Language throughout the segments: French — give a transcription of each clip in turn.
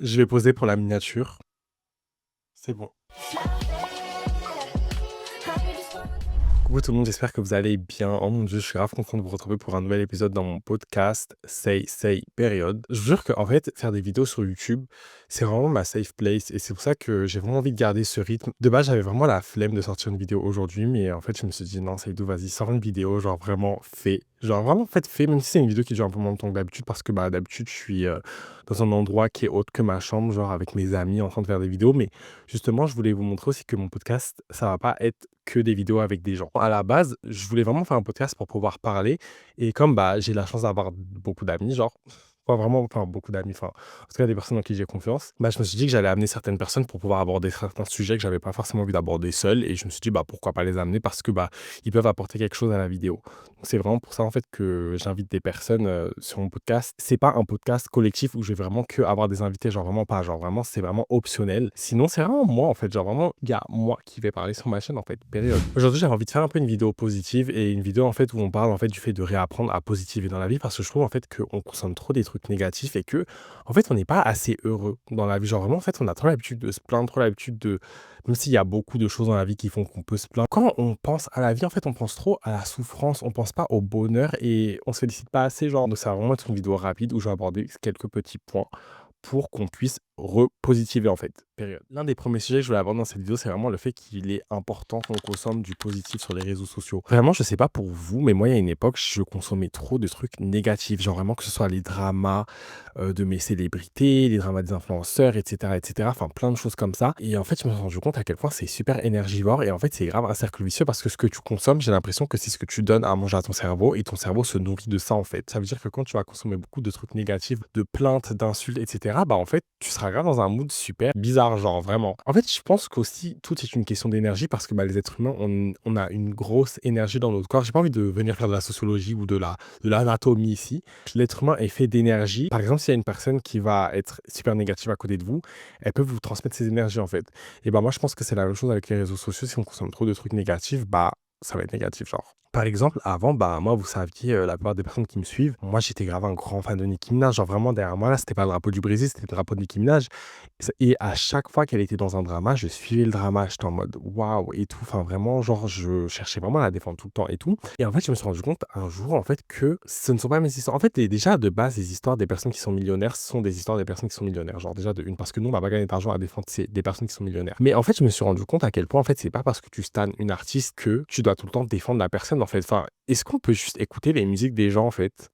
Je vais poser pour la miniature. C'est bon. Coucou tout le monde, j'espère que vous allez bien. Oh mon dieu, je suis grave content de vous retrouver pour un nouvel épisode dans mon podcast Say Période. Je vous jure qu'en fait, faire des vidéos sur YouTube, c'est vraiment ma safe place et c'est pour ça que j'ai vraiment envie de garder ce rythme. De base, j'avais vraiment la flemme de sortir une vidéo aujourd'hui, mais en fait, je me suis dit non, Saïdou, vas-y, sors une vidéo, genre vraiment fait. Genre vraiment fait, même si c'est une vidéo qui dure un peu moins longtemps que d'habitude, parce que d'habitude, je suis dans un endroit qui est autre que ma chambre, genre avec mes amis en train de faire des vidéos, mais justement, je voulais vous montrer aussi que mon podcast, ça va pas être que des vidéos avec des gens. À la base, je voulais vraiment faire un podcast pour pouvoir parler et comme, j'ai la chance d'avoir beaucoup d'amis, genre, pas vraiment, enfin beaucoup d'amis, enfin, en tout cas des personnes en qui j'ai confiance, je me suis dit que j'allais amener certaines personnes pour pouvoir aborder certains sujets que j'avais pas forcément envie d'aborder seul et je me suis dit, pourquoi pas les amener parce que, ils peuvent apporter quelque chose à la vidéo. Donc c'est vraiment pour ça, en fait, que j'invite des personnes, sur mon podcast. C'est pas un podcast collectif où je vais vraiment que avoir des invités, genre vraiment pas, genre vraiment, c'est vraiment optionnel. Sinon, c'est vraiment moi, en fait, genre vraiment, il y a moi qui vais parler sur ma chaîne, en fait, période. Aujourd'hui, j'avais envie de faire un peu une vidéo positive et une vidéo, en fait, où on parle, en fait, du fait de réapprendre à positiver dans la vie parce que je trouve, en fait, qu'on consomme trop des trucs négatifs et que, en fait, on n'est pas assez heureux dans la vie. Genre vraiment, en fait, on a trop l'habitude de se plaindre, trop l'habitude de, même s'il y a beaucoup de choses dans la vie qui font qu'on peut se plaindre. Quand on pense à la vie, en fait, on pense trop à la souffrance, on pense pas au bonheur et on se félicite pas assez. Genre, donc ça va vraiment être une vidéo rapide où je vais aborder quelques petits points pour qu'on puisse repositiver en fait, période. L'un des premiers sujets que je voulais aborder dans cette vidéo, c'est vraiment le fait qu'il est important qu'on consomme du positif sur les réseaux sociaux. Vraiment, je sais pas pour vous, mais moi, il y a une époque, je consommais trop de trucs négatifs, genre vraiment que ce soit les dramas de mes célébrités, les dramas des influenceurs, etc., enfin plein de choses comme ça. Et en fait, je me suis rendu compte à quel point c'est super énergivore et en fait, c'est grave un cercle vicieux parce que ce que tu consommes, j'ai l'impression que c'est ce que tu donnes à manger à ton cerveau et ton cerveau se nourrit de ça en fait. Ça veut dire que quand tu vas consommer beaucoup de trucs négatifs, de plaintes, d'insultes, etc., en fait, tu seras grave dans un mood super bizarre, genre vraiment. En fait, je pense qu'aussi, tout est une question d'énergie parce que les êtres humains, on a une grosse énergie dans notre corps. J'ai pas envie de venir faire de la sociologie ou de l'anatomie ici. L'être humain est fait d'énergie. Par exemple, s'il y a une personne qui va être super négative à côté de vous, elle peut vous transmettre ses énergies en fait. Et moi, je pense que c'est la même chose avec les réseaux sociaux. Si on consomme trop de trucs négatifs, ça va être négatif, genre. Par exemple, avant, moi, vous saviez, la plupart des personnes qui me suivent, moi, j'étais grave un grand fan de Nicki Minaj. Genre, vraiment, derrière moi, là, c'était pas le drapeau du Brésil, c'était le drapeau de Nicki Minaj. Et à chaque fois qu'elle était dans un drama, je suivais le drama. J'étais en mode waouh et tout. Enfin, vraiment, genre, je cherchais vraiment à la défendre tout le temps et tout. Et en fait, je me suis rendu compte un jour, en fait, que ce ne sont pas mes histoires. En fait, déjà, de base, les histoires des personnes qui sont millionnaires sont des histoires des personnes qui sont millionnaires. Genre, déjà, de une, parce que nous, on va pas gagner d'argent à défendre des personnes qui sont millionnaires. Mais en fait, je me suis rendu compte à quel point, en fait, c'est pas parce que tu stan une artiste que tu dois tout le temps défendre la personne, en fait. Enfin, est-ce qu'on peut juste écouter les musiques des gens, en fait?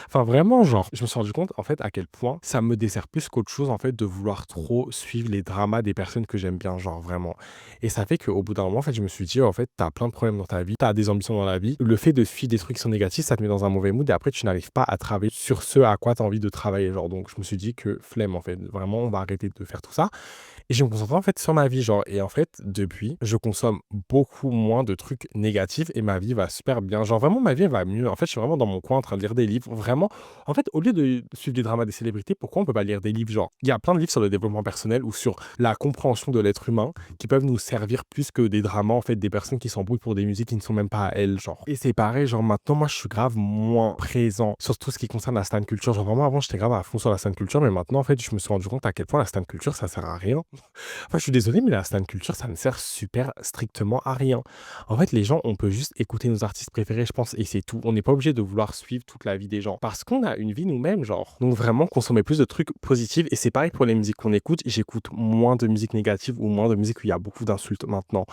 Enfin, vraiment, genre, je me suis rendu compte, en fait, à quel point ça me dessert plus qu'autre chose, en fait, de vouloir trop suivre les dramas des personnes que j'aime bien, genre, vraiment. Et ça fait qu'au bout d'un moment, en fait, je me suis dit, en fait, t'as plein de problèmes dans ta vie, t'as des ambitions dans la vie. Le fait de suivre des trucs qui sont négatifs, ça te met dans un mauvais mood et après, tu n'arrives pas à travailler sur ce à quoi t'as envie de travailler, genre. Donc, je me suis dit que flemme, en fait. Vraiment, on va arrêter de faire tout ça. Et je me concentre en fait sur ma vie, genre. Et en fait, depuis, je consomme beaucoup moins de trucs négatifs et ma vie va super bien. Genre, vraiment, ma vie elle va mieux. En fait, je suis vraiment dans mon coin en train de lire des livres. Vraiment, en fait, au lieu de suivre des dramas des célébrités, pourquoi on peut pas lire des livres? Genre, il y a plein de livres sur le développement personnel ou sur la compréhension de l'être humain qui peuvent nous servir plus que des dramas, en fait, des personnes qui s'embrouillent pour des musiques qui ne sont même pas à elles, genre. Et c'est pareil, genre, maintenant, moi, je suis grave moins présent sur tout ce qui concerne la stan culture. Genre, vraiment, avant, j'étais grave à fond sur la stan culture, mais maintenant, en fait, je me suis rendu compte à quel point la stan culture, ça sert à rien. Enfin, je suis désolé, mais la stan culture, ça ne sert super strictement à rien. En fait, les gens, on peut juste écouter nos artistes préférés, je pense, et c'est tout. On n'est pas obligé de vouloir suivre toute la vie des gens parce qu'on a une vie nous-mêmes, genre. Donc vraiment, consommer plus de trucs positifs. Et c'est pareil pour les musiques qu'on écoute. J'écoute moins de musique négative ou moins de musique où il y a beaucoup d'insultes maintenant.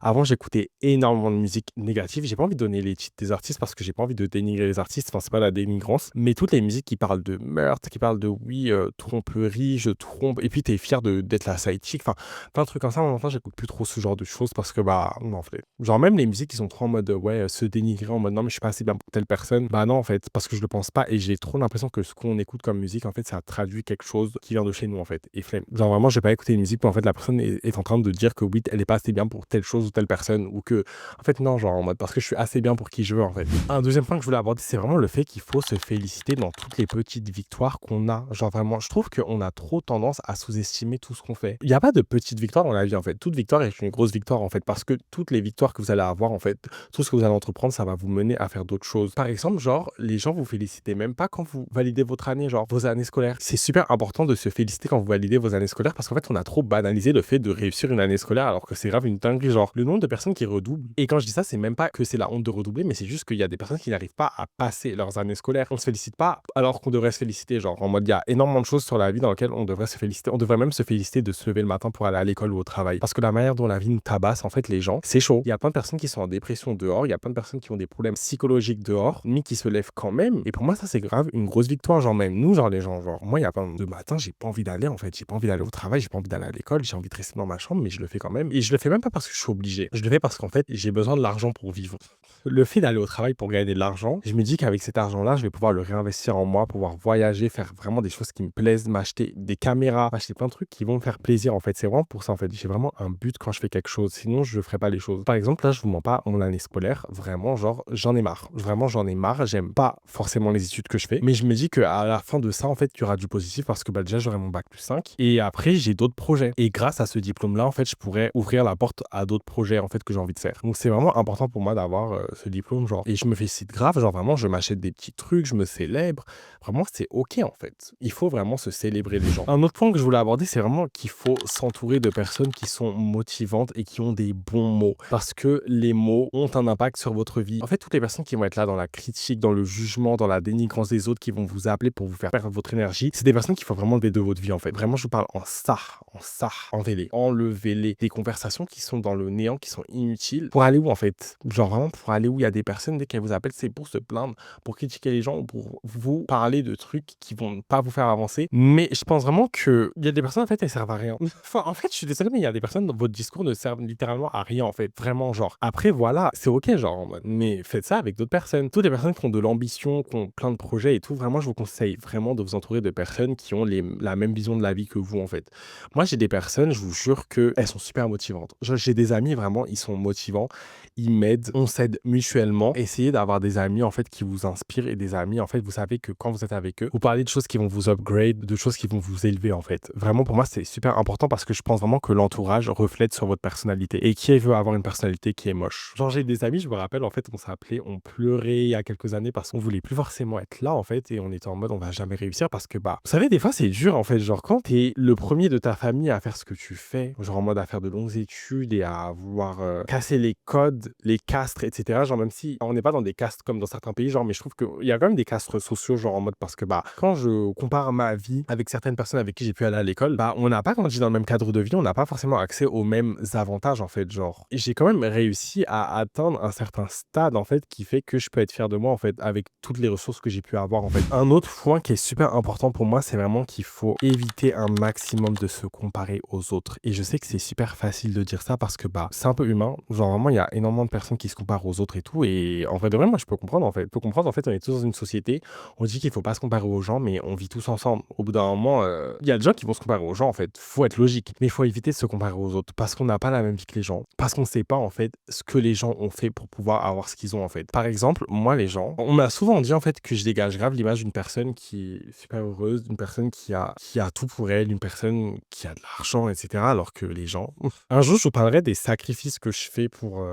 Avant, j'écoutais énormément de musique négative. J'ai pas envie de donner les titres des artistes parce que j'ai pas envie de dénigrer les artistes. Enfin, c'est pas la dénigrance. Mais toutes les musiques qui parlent de meurtre, qui parlent de oui, tromperie, je trompe, et puis t'es fier d'être la sidechick. Enfin, plein de trucs comme ça. En même temps, j'écoute plus trop ce genre de choses parce que, non, en fait. Genre, même les musiques qui sont trop en mode, ouais, se dénigrer en mode, non, mais je suis pas assez bien pour telle personne. Non, en fait, parce que je le pense pas et j'ai trop l'impression que ce qu'on écoute comme musique, en fait, ça traduit quelque chose qui vient de chez nous, en fait. Et flemme. Genre, vraiment, j'ai pas écouté une musique où, en fait, la personne est en train de dire que oui, elle est pas assez bien pour telle chose ou telle personne ou que, en fait, non, genre, en mode, parce que je suis assez bien pour qui je veux, en fait. Un deuxième point que je voulais aborder, c'est vraiment le fait qu'il faut se féliciter dans toutes les petites victoires qu'on a. Genre, vraiment, je trouve qu'on a trop tendance à sous-estimer tout ce qu'on fait. Il n'y a pas de petites victoires dans la vie, en fait. Toute victoire est une grosse victoire, en fait, parce que toutes les victoires que vous allez avoir, en fait, tout ce que vous allez entreprendre, ça va vous mener à faire d'autres choses. Par exemple, genre, les gens vous félicitent même pas quand vous validez votre année, genre vos années scolaires. C'est super important de se féliciter quand vous validez vos années scolaires parce qu'en fait, on a trop banalisé le fait de réussir une année scolaire alors que c'est grave une dinguerie. Genre, le nombre de personnes qui redoublent. Et quand je dis ça, c'est même pas que c'est la honte de redoubler, mais c'est juste qu'il y a des personnes qui n'arrivent pas à passer leurs années scolaires. On se félicite pas alors qu'on devrait se féliciter. Genre, en mode, il y a énormément de choses sur la vie dans lesquelles on devrait se féliciter. On devrait même se féliciter de se lever le matin pour aller à l'école ou au travail. Parce que la manière dont la vie nous tabasse, en fait, les gens, c'est chaud. Il y a plein de personnes qui sont en dépression dehors. Il y a plein de personnes qui ont des problèmes psychologiques dehors, mais qui se lèvent quand même. Et pour moi, ça, c'est grave une grosse victoire. Genre, même nous, genre, les gens, genre, moi, il y a plein de matins, j'ai pas envie d'aller, en fait. J'ai pas envie d'aller au travail, j'ai pas envie d'aller à l'école, j'ai envie de rester dans ma chambre, mais je le fais quand même. Et je le fais même pas parce que je suis obligé. Je le fais parce qu'en fait, j'ai besoin de l'argent pour vivre. Le fait d'aller au travail pour gagner de l'argent, je me dis qu'avec cet argent-là, je vais pouvoir le réinvestir en moi, pouvoir voyager, faire vraiment des choses qui me plaisent, m'acheter des caméras, m'acheter plein de trucs qui vont me faire plaisir. En fait, c'est vraiment pour ça. En fait, j'ai vraiment un but quand je fais quelque chose. Sinon, je ne ferai pas les choses. Par exemple, là, je vous mens pas, mon année scolaire, vraiment, genre, j'en ai marre. Vraiment, j'en ai marre. J'aime pas forcément les études que je fais, mais je me dis qu'à la fin de ça, en fait, il y aura du positif parce que bah, déjà, j'aurai mon bac+5 et après, j'ai d'autres projets. Et grâce à ce diplôme-là, en fait, je pourrais ouvrir la porte à d'autres projets en fait que j'ai envie de faire. Donc, c'est vraiment important pour moi d'avoir ce diplôme, genre. Et je me félicite grave, genre vraiment, je m'achète des petits trucs, je me célèbre. Vraiment, c'est OK en fait. Il faut vraiment se célébrer les gens. Un autre point que je voulais aborder, c'est vraiment qu'il faut s'entourer de personnes qui sont motivantes et qui ont des bons mots. Parce que les mots ont un impact sur votre vie. En fait, toutes les personnes qui vont être là dans la critique, dans le jugement, dans la dénigrance des autres, qui vont vous appeler pour vous faire perdre votre énergie, c'est des personnes qu'il faut vraiment lever de votre vie en fait. Vraiment, je vous parle en ça, enlevez-les. Enlevez-les. Des conversations qui sont dans le néant, qui sont inutiles. Pour aller où en fait? Genre vraiment pour aller où il y a des personnes, dès qu'elles vous appellent, c'est pour se plaindre, pour critiquer les gens ou pour vous parler de trucs qui vont pas vous faire avancer. Mais je pense vraiment qu'il y a des personnes, en fait, elles servent à rien. Enfin, en fait, je suis désolé, mais il y a des personnes dans votre discours ne servent littéralement à rien, en fait. Vraiment, genre. Après, voilà, c'est OK, genre, en mode, mais faites ça avec d'autres personnes. Toutes les personnes qui ont de l'ambition, qui ont plein de projets et tout, vraiment, je vous conseille vraiment de vous entourer de personnes qui ont la même vision de la vie que vous, en fait. Moi, j'ai des personnes, je vous jure qu'elles sont super motivantes. J'ai des amis, vraiment, ils sont motivants, ils m'aident, on s'aide mutuellement. Essayez d'avoir des amis, en fait, qui vous inspirent et des amis, en fait, vous savez que quand vous êtes avec eux, vous parlez de choses qui vont vous upgrade, de choses qui vont vous élever, en fait. Vraiment, pour moi, c'est super important parce que je pense vraiment que l'entourage reflète sur votre personnalité. Et qui veut avoir une personnalité qui est moche? Genre, j'ai des amis, je me rappelle, en fait, on s'appelait, on pleurait il y a quelques années parce qu'on voulait plus forcément être là, en fait, et on était en mode, on va jamais réussir parce que, bah, vous savez, des fois, c'est dur, en fait. Genre, quand t'es le premier de ta famille à faire ce que tu fais, genre en mode à faire de longues études et à vouloir casser les codes, les castres, etc. Genre, même si on n'est pas dans des castes comme dans certains pays, genre, mais je trouve qu'il y a quand même des castres sociaux, genre en mode parce que, bah, quand je compare ma vie avec certaines personnes avec qui j'ai pu aller à l'école, bah, on n'a pas grandi dans le même cadre de vie, on n'a pas forcément accès aux mêmes avantages, en fait, genre. Et j'ai quand même réussi à atteindre un certain stade, en fait, qui fait que je peux être fier de moi, en fait, avec toutes les ressources que j'ai pu avoir, en fait. Un autre point qui est super important pour moi, c'est vraiment qu'il faut éviter un maximum de se comparer aux autres. Et je sais que c'est super facile de dire ça parce que, bah, c'est un peu humain. Genre, vraiment, il y a énormément de personnes qui se comparent aux autres et tout. Et en vrai, de vrai, moi, je peux comprendre, en fait. Je peux comprendre, en fait, on est tous dans une société. On dit qu'il faut pas se comparer aux gens, mais on vit tous ensemble. Au bout d'un moment, il y a des gens qui vont se comparer aux gens, en fait. Faut être logique. Mais il faut éviter de se comparer aux autres parce qu'on n'a pas la même vie que les gens. Parce qu'on sait pas, en fait, ce que les gens ont fait pour pouvoir avoir ce qu'ils ont, en fait. Par exemple, moi, les gens, on m'a souvent dit, en fait, que je dégage grave l'image d'une personne qui est super heureuse, d'une personne qui a tout pour elle, une personne qui a de l'argent, etc. Alors que les gens... Un jour, je vous parlerai des sacrifices que je fais pour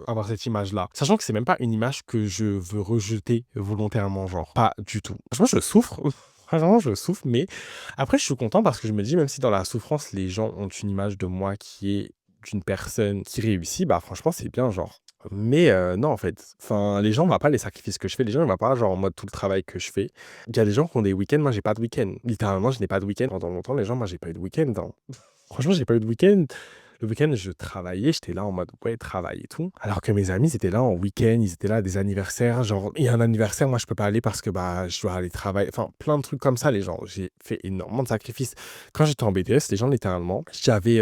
avoir cette image-là. Sachant que c'est même pas une image que je veux rejeter volontairement, genre. Pas du tout. Franchement, je souffre. Vraiment, je souffre, mais après, je suis content parce que je me dis, même si dans la souffrance, les gens ont une image de moi qui est d'une personne qui réussit, bah franchement, c'est bien, genre. Mais non, en fait, enfin, les gens ne voient pas les sacrifices que je fais. Les gens ne voient pas, genre, en mode tout le travail que je fais. Il y a des gens qui ont des week-ends, moi, j'ai pas de week-end. Littéralement, je n'ai pas de week-end. Pendant longtemps, les gens, moi, j'ai pas eu de week-end, hein. Franchement, j'ai pas eu de week-end. Le week-end, je travaillais, j'étais là en mode ouais, travail et tout. Alors que mes amis, ils étaient là en week-end, ils étaient là à des anniversaires. Genre, il y a un anniversaire, moi, je peux pas aller parce que bah, je dois aller travailler. Enfin, plein de trucs comme ça, les gens. J'ai fait énormément de sacrifices. Quand j'étais en BTS, les gens, littéralement, j'avais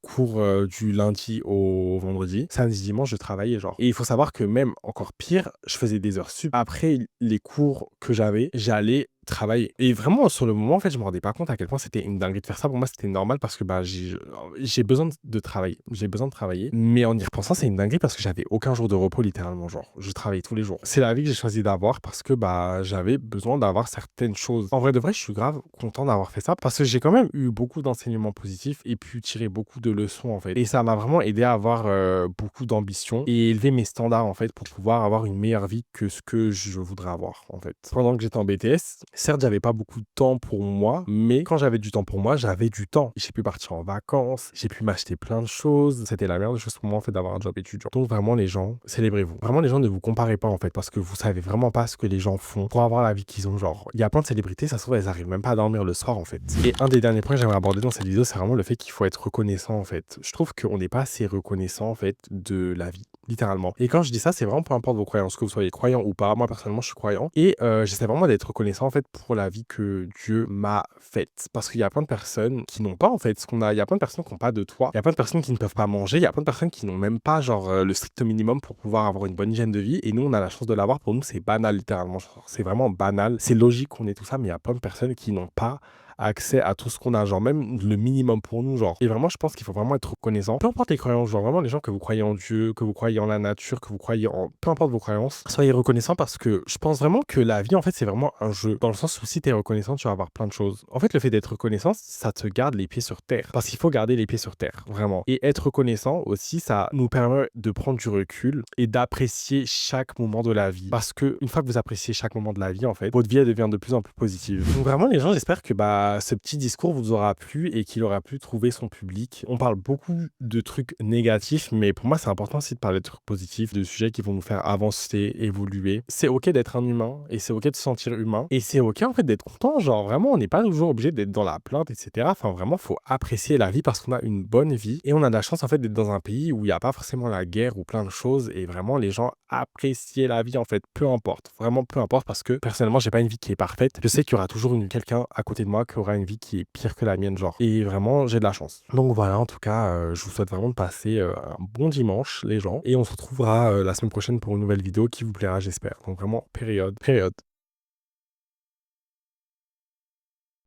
cours du lundi au vendredi. Samedi, dimanche, je travaillais, genre. Et il faut savoir que même encore pire, je faisais des heures sup. Après les cours que j'avais, j'allais travailler. Et vraiment, sur le moment, en fait, je me rendais pas compte à quel point c'était une dinguerie de faire ça. Pour moi, c'était normal parce que bah, j'ai besoin de travailler. J'ai besoin de travailler. Mais en y repensant, c'est une dinguerie parce que j'avais aucun jour de repos, littéralement. Genre, je travaillais tous les jours. C'est la vie que j'ai choisi d'avoir parce que bah, j'avais besoin d'avoir certaines choses. En vrai de vrai, je suis grave content d'avoir fait ça parce que j'ai quand même eu beaucoup d'enseignements positifs et pu tirer beaucoup de leçons, en fait. Et ça m'a vraiment aidé à avoir beaucoup d'ambition et élever mes standards, en fait, pour pouvoir avoir une meilleure vie que ce que je voudrais avoir, en fait. Pendant que j'étais en BTS, certes, j'avais pas beaucoup de temps pour moi, mais quand j'avais du temps pour moi, j'avais du temps. J'ai pu partir en vacances, j'ai pu m'acheter plein de choses. C'était la meilleure des choses pour moi, en fait, d'avoir un job étudiant. Donc, vraiment, les gens, célébrez-vous. Vraiment, les gens, ne vous comparez pas, en fait, parce que vous savez vraiment pas ce que les gens font pour avoir la vie qu'ils ont. Genre, il y a plein de célébrités, ça se trouve, elles arrivent même pas à dormir le soir, en fait. Et un des derniers points que j'aimerais aborder dans cette vidéo, c'est vraiment le fait qu'il faut être reconnaissant, en fait. Je trouve qu'on n'est pas assez reconnaissant, en fait, de la vie. Littéralement. Et quand je dis ça, c'est vraiment peu importe vos croyances, que vous soyez croyant ou pas. Moi, personnellement, je suis croyant. Et j'essaie vraiment d'être reconnaissant, en fait, pour la vie que Dieu m'a faite. Parce qu'il y a plein de personnes qui n'ont pas, en fait, ce qu'on a. Il y a plein de personnes qui n'ont pas de toit. Il y a plein de personnes qui ne peuvent pas manger. Il y a plein de personnes qui n'ont même pas, genre, le strict minimum pour pouvoir avoir une bonne hygiène de vie. Et nous, on a la chance de l'avoir. Pour nous, c'est banal, littéralement. Genre, c'est vraiment banal. C'est logique qu'on ait tout ça, mais il y a plein de personnes qui n'ont pas accès à tout ce qu'on a, genre même le minimum pour nous, genre. Et vraiment, je pense qu'il faut vraiment être reconnaissant. Peu importe les croyances, genre vraiment les gens que vous croyez en Dieu, que vous croyez en la nature, que vous croyez en... Peu importe vos croyances, soyez reconnaissants parce que je pense vraiment que la vie, en fait, c'est vraiment un jeu. Dans le sens où si t'es reconnaissant, tu vas avoir plein de choses. En fait, le fait d'être reconnaissant, ça te garde les pieds sur terre. Parce qu'il faut garder les pieds sur terre, vraiment. Et être reconnaissant aussi, ça nous permet de prendre du recul et d'apprécier chaque moment de la vie. Parce que une fois que vous appréciez chaque moment de la vie, en fait, votre vie, elle devient de plus en plus positive. Donc vraiment, les gens, j'espère que ce petit discours vous aura plu et qu'il aura pu trouver son public. On parle beaucoup de trucs négatifs, mais pour moi, c'est important aussi de parler de trucs positifs, de sujets qui vont nous faire avancer, évoluer. C'est ok d'être un humain et c'est ok de se sentir humain et c'est ok en fait d'être content. Genre vraiment, on n'est pas toujours obligé d'être dans la plainte, etc. Enfin vraiment, faut apprécier la vie parce qu'on a une bonne vie et on a de la chance en fait d'être dans un pays où il n'y a pas forcément la guerre ou plein de choses et vraiment les gens apprécient la vie en fait, peu importe, vraiment peu importe parce que personnellement, j'ai pas une vie qui est parfaite. Je sais qu'il y aura toujours quelqu'un à côté de moi qui aura une vie qui est pire que la mienne, genre. Et vraiment, j'ai de la chance. Donc voilà, en tout cas, je vous souhaite vraiment de passer un bon dimanche, les gens. Et on se retrouvera la semaine prochaine pour une nouvelle vidéo qui vous plaira, j'espère. Donc vraiment, période.